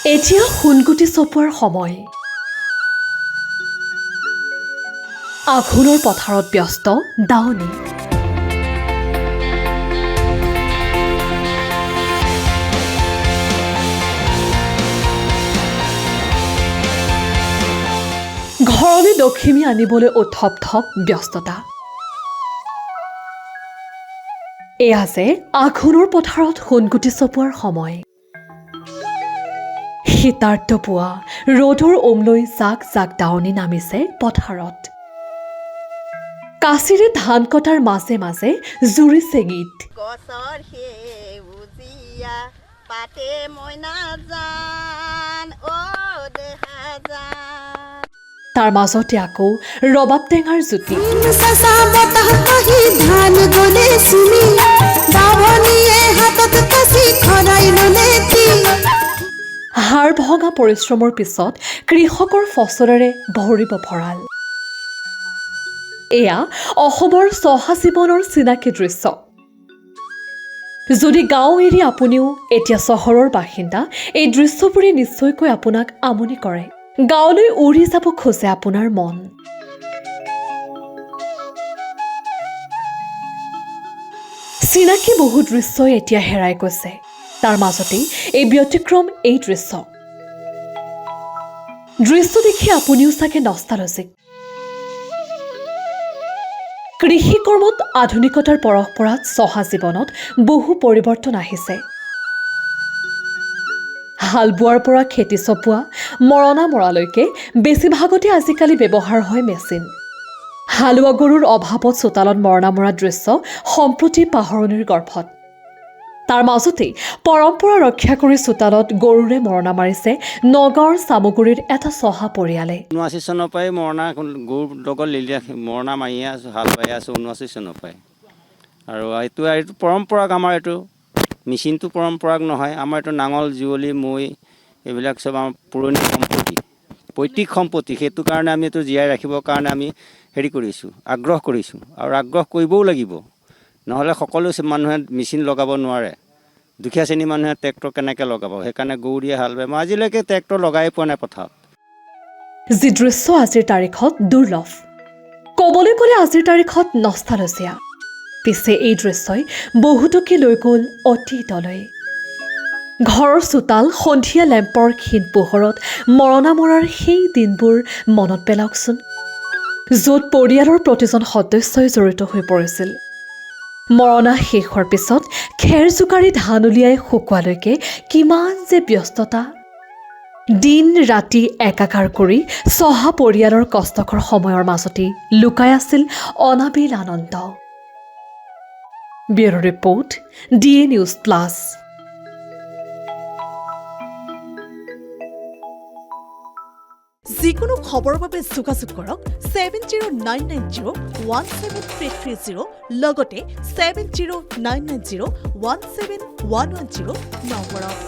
এতিয়া সোণগুটি চপোৱাৰ সময়। আঘোণৰ পথাৰত ব্যস্ত দাৱনী। ঘৰলৈ লখিমী আনিবলৈ উথপ থপ ব্যস্ততা। এয়া যে আঘোণৰ পথাৰত সোণগুটি চপোৱাৰ সময়। শীতাৰ্ত পুৱা ৰ'দৰ ওমলৈ জাক জাক দাৱনী নামিছে পথাৰত। কাঁচিৰে ধান কটাৰ মাজে মাজে জুৰিছে গীত। গছৰ সেউজীয়া পাতে মইনা জান অ দেহা জান। তাৰ মাজতে আকৌ ৰবাব টেঙাৰ জুতি। হাড় ভঙা পৰিশ্ৰমৰ পিছত কৃষকৰ ফচলেৰে ভৰিব ভঁৰাল। এয়া অসমৰ চহা জীৱনৰ চিনাকি দৃশ্য। যদি গাঁও এৰি আপুনিও এতিয়া চহৰৰ বাসিন্দা, এই দৃশ্যবোৰে নিশ্চয়কৈ আপোনাক আমনি কৰে। গাঁৱলৈ উৰি যাব খোজে আপোনাৰ মন। চিনাকি বহু দৃশ্যই এতিয়া হেৰাই গৈছে। তাৰ মাজতেই এই ব্যতিক্ৰম এই দৃশ্য দেখি আপুনিও চাগে নষ্টালজিক। কৃষি কৰ্মত আধুনিকতাৰ পৰশ পৰাত চহা জীৱনত বহু পৰিৱৰ্তন আহিছে। হাল বোৱাৰ পৰা খেতি চপোৱা, মৰণা মৰালৈকে বেছিভাগতে আজিকালি ব্যৱহাৰ হয় মেচিন। হালোৱা গৰুৰ অভাৱত চোতালত মৰণা মৰা দৃশ্য সম্প্ৰতি পাহৰণিৰ গৰ্ভত। তাৰ মাজতেই পৰম্পৰা ৰক্ষা কৰি চোতালত গৰুৰে মৰণা মাৰিছে নগাঁৱৰ চামগুৰিৰ এটা চহা পৰিয়ালে। 79 চনৰ পৰাই মৰণা গৰুৰ লগত মৰণা মাৰিয়ে আছোঁ, হাল বাই আছোঁ 79 চনৰ পৰাই। আৰু এইটো পৰম্পৰাক আমাৰ এইটো মেচিনটো পৰম্পৰাক নহয়, আমাৰ এইটো নাঙল যুঁৱলি মৈ এইবিলাক চব আমাৰ পুৰণি সম্পত্তি, পৈতৃক সম্পত্তি। সেইটো কাৰণে আমি এইটো জীয়াই ৰাখিবৰ কাৰণে আমি আগ্ৰহ কৰিছোঁ আৰু আগ্ৰহ কৰিবও লাগিব। নহ'লে সকলো মানুহে মেচিন লগাব নোৱাৰে। দুখীয়া শ্ৰেণীৰ মানুহে ট্ৰেক্টৰ কেনেকৈ লগাব? সেইকাৰণে গৰু দিয়ে হাল বায়। মই আজিলৈকে ট্ৰেক্টৰ লগাই পোৱা নাই পথাৰত। যি দৃশ্য আজিৰ তাৰিখত দুৰ্লভ। ক'বলৈ গ'লে আজিৰ তাৰিখত নষ্টালজিয়া। পিছে এই দৃশ্যই বহুতকে লৈ গ'ল অতীতলৈ। ঘৰৰ চোতাল সন্ধিয়া লেম্পৰ ক্ষীণ পোহৰত মৰণা মৰাৰ সেই দিনবোৰ মনত পেলাওকচোন, য'ত পৰিয়ালৰ প্ৰতিজন সদস্যই জড়িত হৈ পৰিছিল। মৰণা শেষ হোৱাৰ পিছত খেৰ জোকাৰি ধান উলিয়াই শুকোৱালৈকে কিমান যে ব্যস্ততা। দিন ৰাতি একাকাৰ কৰি চহা পৰিয়ালৰ কষ্টকৰ সময়ৰ মাজতেই লুকাই আছিল অনাবিল আনন্দ। Bureau' report, DA news plus. যিকোনো খবৰৰ বাবে যোগাযোগ কৰক 7099017330 লগতে 7099017110 নম্বৰত।